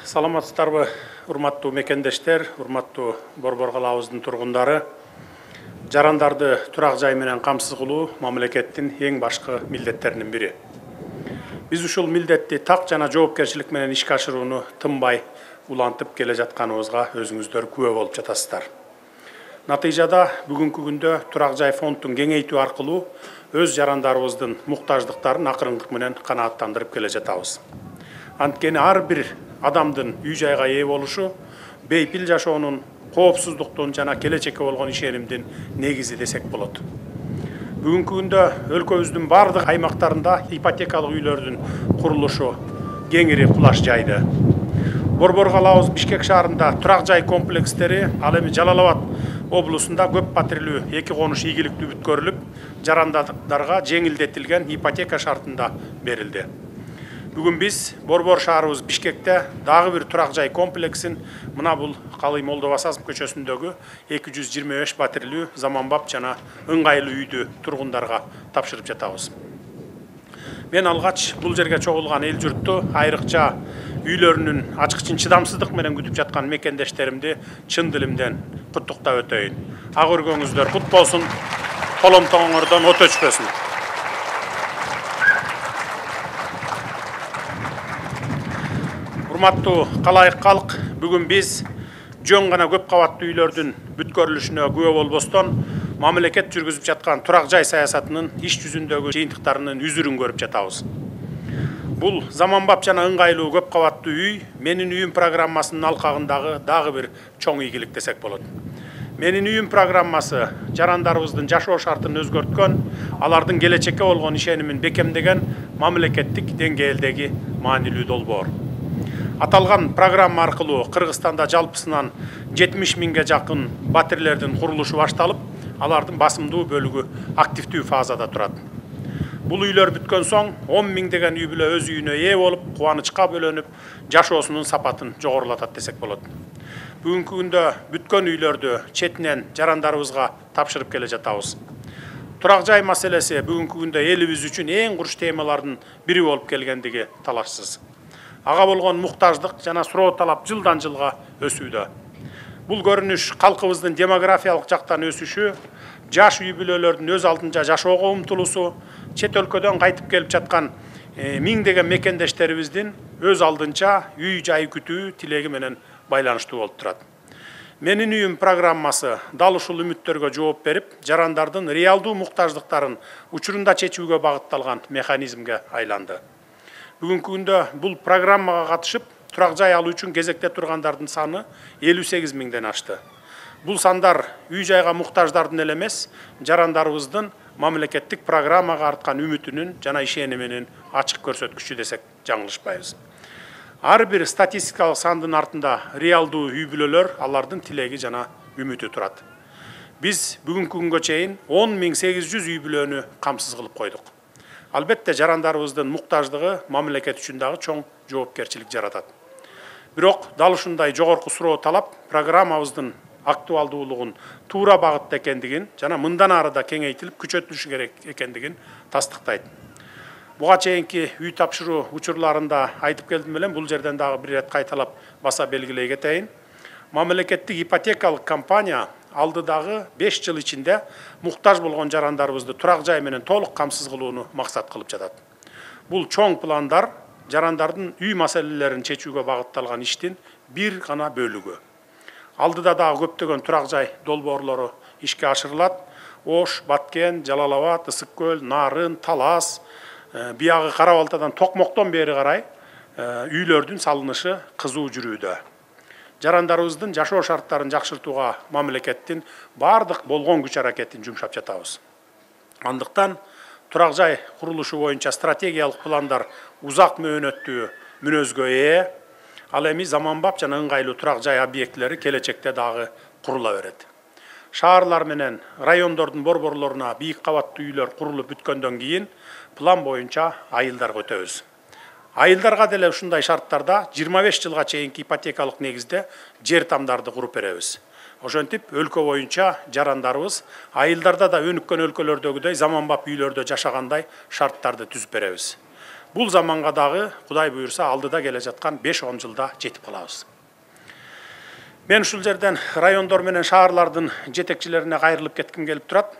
Саламатсыздарбы, урматтуу мекендештер, урматтуу Борбор калабыбыздын тургундары. Жарандарды турак жай менен камсыз кылуу мамлекеттин эң башкы милдеттеринин бири. Биз ушул милдетти так жана жоопкерчилик менен ишке ашырууну тынбай улантып келе жатканыбызга өзүңүздөр күбө болуп жатасыздар. Натыйжада бүгүнкү күндө турак жай фондун кеңейтүү аркылуу өз жарандарыбыздын муктаждыктарын акырындык менен канааттандырып келе жатабыз. Анткени ар бир адамдын үй жайга ээ болушу бейпил жашоонун, коопсуздуктун жана келечекке болгон ишенимдин негизи десек болот. Бүгүнкү күндө өлкөбүздүн бардык аймактарында ипотекалык үйлөрдүн курулушу кеңири кулаш жайды. Борбор калабыбыз Бишкек шаарында турак жай комплекстери, ал эми Жалал Абад облусунда көп патрилүү 2 конуш ийгиликтүү бүткөрүлүп, жарандарга жеңилдетилген ипотека шартында берилди. Бүгүн биз Борбор шаарыбыз Бишкекте дагы бир турак жай комплексин мына бул Калый Молдобасазов көчөсүндөгү 225 патрилүү заманбап жана ыңгайлуу үйдү тургундарга тапшырып жатабыз. Мен алгач бул жерге чогулган эл журтту, айрыкча үйлөрүнүн ачкычын чыдамсыздык менен күтүп жаткан мекендештеримди чын дилимден куттуктап өтөйүн. Ак өргөңүздөр кут болсун, коломтоңордон от өчпөсүн. Урматтуу калайык калк, бүгүн биз жөн гана көп кабаттуу үйлөрдүн бүткөрүлүшүнө күбө болбостон, мамлекет жүргүзүп жаткан турак жай саясатынын иш жүзүндөгү жыйынтыктарынын үзүрүн көрүп жатабыз. Бул заманбап жана ыңгайлуу көп кабаттуу үй Менин үйүм программасынын алкагындагы дагы бир чоң ийгилик десек болот. Менин үйүм программасы жарандарыбыздын жашоо шартын өзгөрткөн, алардын келечекке болгон ишенимин бекемдеген мамлекеттик деңгээлдеги маанилүү долбоор. Аталган программа аркылуу Кыргызстанда жалпысынан 70 миңге жакын батирлердин курулушу башталып, алардын басымдуу бөлүгү активдүү фазада турат. Бул үйлөр бүткөн соң 10 миңдеген үй бүлө өз үйүнө ээ болуп, кубанычка бөлөнүп, жашоосунун сапатын жогорулатат десек болот. Бүгүнкү күндө бүткөн үйлөрдү четинен жарандарыбызга тапшырып келе жатабыз. Турак жай маселеси бүгүнкү күндө элибиз үчүн эң куруч темалардын бири болуп келгендиги талашсыз. Ага болгон муктаждык жана суроо талап жылдан жылга өсүүдө. Бул көрүнүш калкыбыздын демографиялык жактан өсүшү, жаш үй бүлөлөрдүн өз алдынча жашоого умтулуусу, чет өлкөдөн кайтып келип жаткан миңдеген мекендештерибиздин өз алдынча үй жай күтүү тилеги менен байланыштуу болуп турат. Менин үйүм программасы дал ушул үмүттөргө жооп берип, жарандардын реалдуу муктаждыктарын учурунда чечүүгө багытталган механизмге айланды. Бүгүнкү күндө бул программага катышып, турак жай алуу үчүн кезекте тургандардын саны 58 миңден ашты. Бул сандар үй жайга муктаждардын эле эмес, жарандарыбыздын мамлекеттик программага арткан үмүтүнүн жана ишениминин ачык көрсөткүчү десек жаңылышпайбыз. Ар бир статистикалык сандын артында реалдуу үй бүлөлөр, алардын тилеги жана үмүтү турат. Биз бүгүнкү күнгө чейин 10.800 үй бүлөнү камсыз кылып койдук. Албетте жарандарыбыздын муктаждыгы мамлекет үчүн дагы чоң жоопкерчилик жаратат. Бирок дал ушундай жогорку суроо талап программабыздын актуалдуулугун туура багытта экендигин жана мындан ары да кеңейтилип күчөтүлүшү керек экендигин тастыктайт. Буга чейинки үй тапшыруу учурларында айтып келдим элем, бул жерден дагы бир ирет кайталап баса белгилей кетейин. Мамлекеттик ипотекалык компания алдыдагы 5 жыл ичинде муктаж болгон жарандарыбызды турак жай менен толук камсыз кылууну максат кылып жатат. Бул чоң пландар жарандардын үй маселелерин чечүүгө багытталган иштин бир гана бөлүгү. Алдыда дагы көптөгөн турак жай долбоорлору ишке ашырылат. Ош, Баткен, Жалал Абад, Ысык көл, Нарын, Талас, биягы Кара Балтадан Токмоктон бери карай үйлөрдүн салынышы кызуу жүрүүдө. Жарандарыбыздын жашоо шарттарын жакшыртууга мамлекеттин бардык болгон күч аракетин жумшап жатабыз. Андыктан турак жай курулушу боюнча стратегиялык пландар узак мөөнөттүү мүнөзгө ээ. Ал эми заманбап жана ыңгайлуу турак жай объектилери келечекте дагы курула берет. Шаарлар менен райондордун борборлоруна бийик кабаттуу үйлөр курулуп бүткөндөн кийин план боюнча айылдарга өтөбүз. Айылдарга деле ушундай шарттарда 25 жылга чейинки ипотекалык негизде жер тамдарды куруп беребиз. Ошентип өлкө боюнча жарандарыбыз айылдарда да өнүккөн өлкөлөрдөгүдөй заманбап үйлөрдө жашагандай шарттарды түзүп беребиз. Бул заманга дагы Кудай буйрса алдыда келе жаткан 5-10 жылда жетип калабыз. Мен ушул жерден райондор менен шаарлардын жетекчилерине кайрылып кетким келип турат.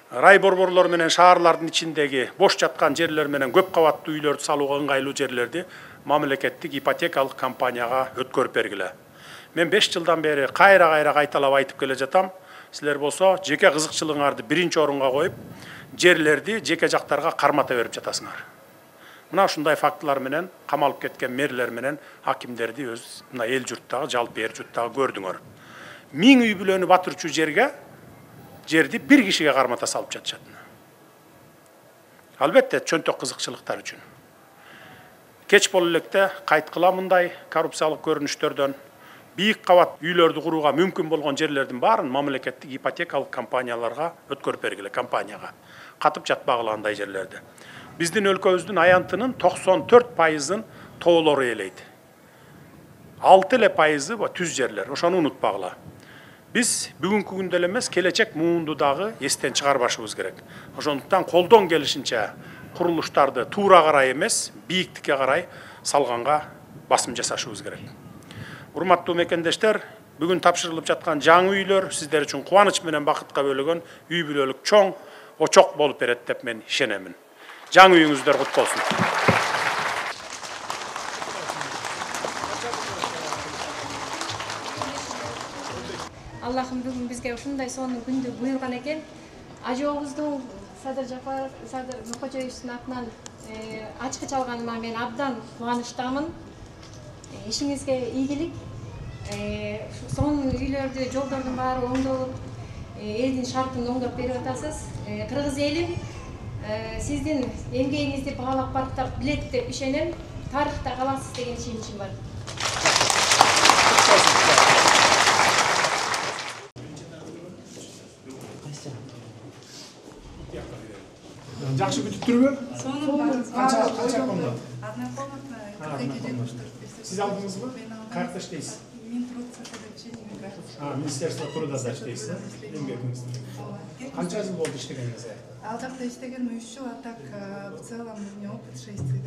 Рай борборлор менен шаарлардын ичиндеги бош жаткан жерлер менен көп кабаттуу үйлөрдү салууга ыңгайлуу жерлерди мамлекеттик ипотекалык компанияга өткөрүп бергиле. Мен 5 жылдан бери кайра кайталап айтып келе жатам. Силер болсо жеке кызыкчылыгыңарды биринчи орунга коюп, жерлерди жеке жактарга кармата берип жатасыңар. Мына ушундай фактылар менен камалып кеткен мэрлер менен хакимдерди өз мына эл журттагы, жалпы эл журттагы көрдүңөр. 1000 үй бүлөнү батырчу жерди bir кишиге кармата салып жатышат. Албетте чөнтөк кызыкчылыктар үчүн. Кеч боло электе кайткыла мындай коррупциялык көрүнүштөрдөн бийик кабат үйлөрдү курууга мүмкүн болгон жерлердин баарын мамлекеттик ипотекалык компанияларга өткөрүп бергиле, компанияга. Катып жатпагыла андай жерлерди. Биздин өлкөбүздүн аянтынын 94%-ын тоолор ээлейт. 6% түз жерлер. Ошону унутпагыла. Biz бүгүнкү күндө эле эмес, келечек муунду дагы эстен чыгарбашыбыз керек. Ошондуктан колдон келишинче курулуштарды туура карай эмес, бийиктикке карай салганга басым жасашыбыз керек. Урматтуу мекендештер, бүгүн тапшырылып жаткан жаңы үйлөр сиздер үчүн кубаныч менен бакытка бөлөгөн үй бүлөлүк чоң очок болуп берет деп мен ишенемин. Жаңы үйүңүздөр кут болсун. Аллахым бүгін бізге ушундай сонун күндү буйрган экен. Ажообуздун Садыр Нукожоевичтин атынан ачкы чалганыма мен абдан кубанычтамын. Ишиңизге ийгилик. Сонун үйлөрдү, жолдордун баары оңдолуп, элдин шартын оңдоп берип атасыз. Кыргыз элим сиздин эмгегиңизди баалап барктап билет деп ишенем. Тарыхта каласыз деген ишеничим бар. Жакшы күтүп турбу? Канча комнат? Одна комната. Сиз алдыңызбы? Каякта иштейсиз? Министерство труда иштейсиз? Канча жыл болду иштегениңизге? Ал жакта иштеген 3 жыл, а так в целом у меня опыт 6 лет.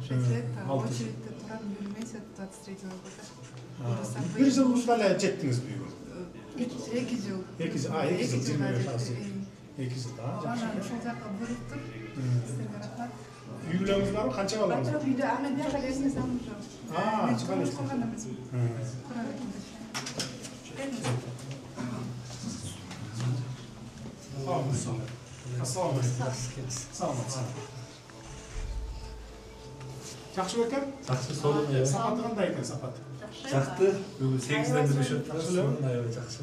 6 лет, а очередьте турам июль месяц 23 года. Бир жыл ушундай эле жеттиңизби үйгө? 2 жыл. 2 жыл, 2 жыл жашасыз. 2 жыл, Жакшы. Ошол жака буруптур. Силерге рахмат. Үй бүлөңүз барбы? Канча балаңыз? Жок, үйдө аны бияка келсиңиз замуж жок. Чыга элесиз. Калган эмес. Assalomu alaykum. Саламатсызбы? Жакшы экен? Жакшы, сонун. Сапаты кандай экен, сапаты? Жакты. Бүгүн 8ден жүрүшөт. Сонун, жакшы.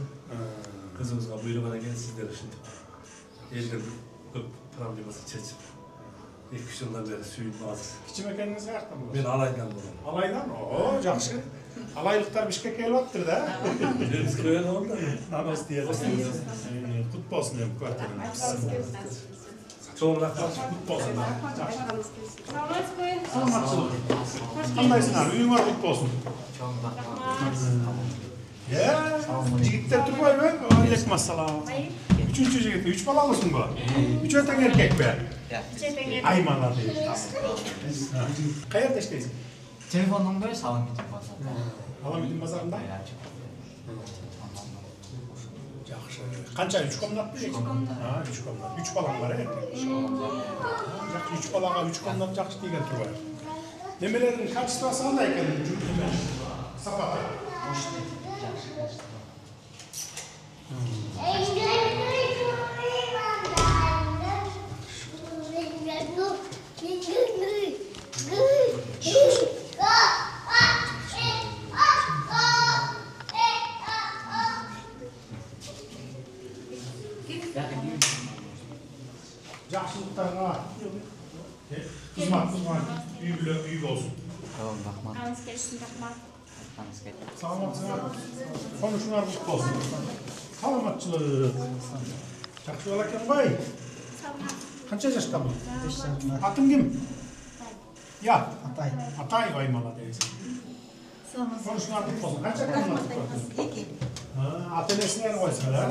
Кызыбызга буйруган экен сиздер ушинтип. Элдер көп проблемасын чечип. 2 жылдан бери сүйүнүп азыр. Кичим экениңиз каяктан болот? Мен Алайдан болом. Алайдан? О, жакшы. Алайлыктар Бишкекке келип аттыр да. Биз көйөн онда. Намаз диyoruz. Kut bolsun hem kvartiriniz. Çoğun rахмат. Kut bolsun. Kandaysın abi? Uyun var kut bolsun. Ya, jigitler turboy be. Aleyküm assalam. Üçüncü jigit. 3 bala mısın bu? 3 öten erkek be. Ayman abi. Kayerda işteysin? Telefon numarayı Salamidin Pazarında. Salamidin Pazarında? Yaxşı. Qancha 3 komnatmı? 3 komnat. Ha, 3 komnat. 3 balam var ya. Yaxşı 3 balaga 3 komnat yaxşı degan tur var. Nemelerin kачествосы qanday ekan? Sapati. Yaxşılıklarına kızmak, üy olsun. Tamam, rahmat. Kanınız gelsin, rahmat. Kanınız gelsin. Salamatçılar, konuşmalar mutlu olsun. Salamatçılık. Yaxşı olaken bay. Kança yaşta mı? Atın kim? Ya. Atay kaymala deysin. Konuşma artık olsun. Kaç akıllı mı? İki. Atelesine koysalar.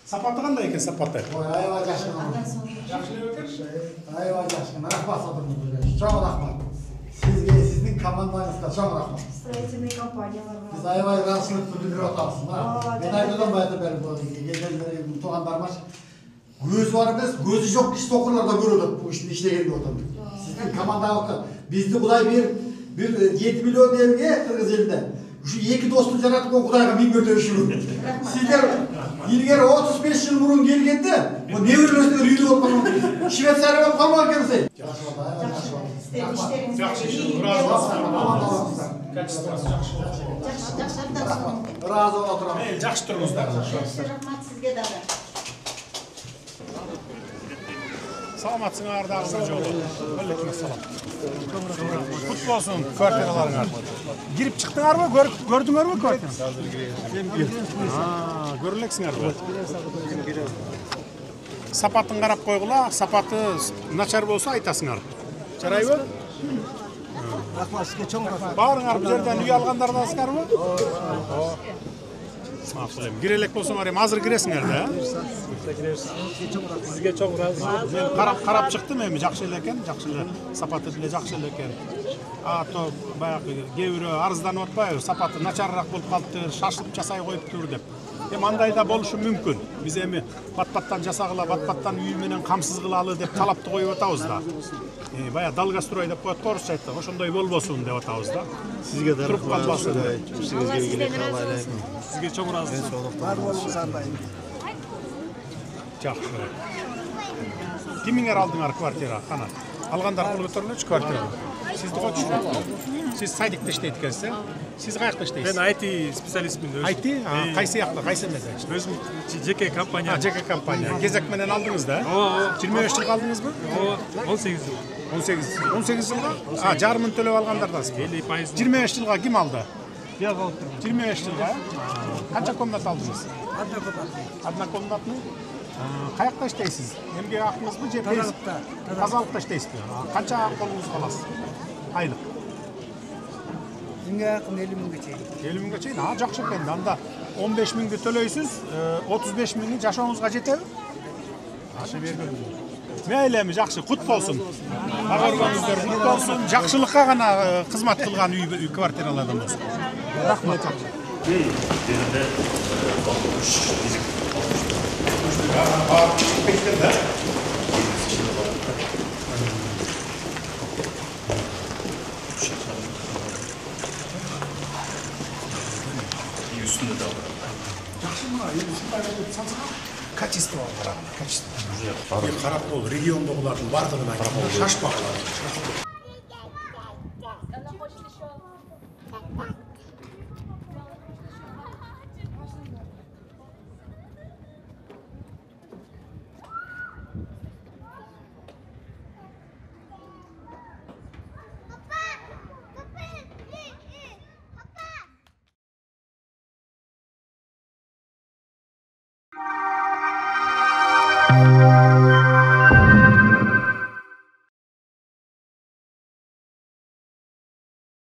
Sapatı qanday ekan sapatı? Ayva yaşına. Yaxshi ökür. Ayva yaşına. Rahmat sadırmız. Çok rahmat. Sizge, sizin komandanızga çok rahmat. Строительный компания. Biz ayvayı rahatsızlıkla bildirip atasın. Ben aydadan bayda beri bu geceleri tuğanlarmış. Göz var biz, gözü yok kişi okurlarda görürdük bu işin işleyen adam. Sizin komandanızga bizde Kuday bir 7 milyon devge Kırgız elinde. Şu iki dostu jaratıp o Kudayga min götürür şunu. Sizler ilgari 35 yıl burun gelgende bu ne ürünüzde rüyü olmalı. Şveysarya kalmalı gelirse. Yaxshi ish. Razı olsun. Kachistasi yaxshi. Razı oturalım. Yaxshi turibsizlar. Rahmat sizge dada. Salamatsыңар дагы жолу. Алейкум ассалам. Кут болсун квартираларыңар. Кирип чыктыңарбы? Көрдүңөрбү квартираны? Азыр киребиз. Көрүлексиңерби? Сапатын карап койгула, сапаты начар болсо айтасыңар. Жарайбы? Rahmat sizge çok rahmat. Баарыңар бул жерден үй алгандарыңарбы? Макул эми. Кире элек болсоңар эми азыр киресиңер да? Sizge çok razı. Men karap çıktım эми жакшы эле экен, жакшы эле. Сапаты деле жакшы эле экен. То баягы кээ бирөө арызданып атпайбы? Сапаты начарыраак болуп калыптыр, шашылып жасай коюптур деп. Эми андай да болушу мүмкүн. Биз эми бат-баттан жасагыла, бат-баттан үй менен камсыз кылалы деп талапты коюп атабыз да. Бая долгострой деп коет, орусча айтты. Ошондой болбосун деп атабыз да. Sizge de Туруп калбасын деп. Allah sizden razı olsun. Sizge çok razı. Var olsun ardayım. Жакшы. Кимиңер алдыңар квартира? Кана. Алгандар кол көтөрүлөчү квартира. Сизди койчу. Сиз сайдикте иштейт экенсиз, Сиз каякта иштейсиз? Мен IT специалистмин. IT? Кайсы жакта, кайсы эмеде? Өзүм жеке компания. Жеке компания. Кезек менен алдыңыз да? 25 жылга алдыңызбы? 18 жыл. 18 жылга? Жарымын төлөп алгандардасызбы? 50%. 25 жылга ким алды? Я алып турмун. 25 жылга? Канча комната алдыңыз? Однокомнатный? Каякта иштейсиз? Эмгек акыңызбы же тазалыкта иштейсизби? Канча колуңуз каласыз? Айлык? Dünya yakın 50 bin geçeyim. 50 миңге чейин? Жакшы экен. Анда 15 миңди төлөйсүз, 35 миңи жашооңузга жетеби? Ашы бергөн. Мейли эми жакшы, кут болсун. Агыргаңыздар кут болсун. Жакшылыкка гана кызмат кылган үй квартиралардан болсун. Рахмат. Качество карап, качество. Карап бул региондогулардын бардыгына шашпагыла. Thank you.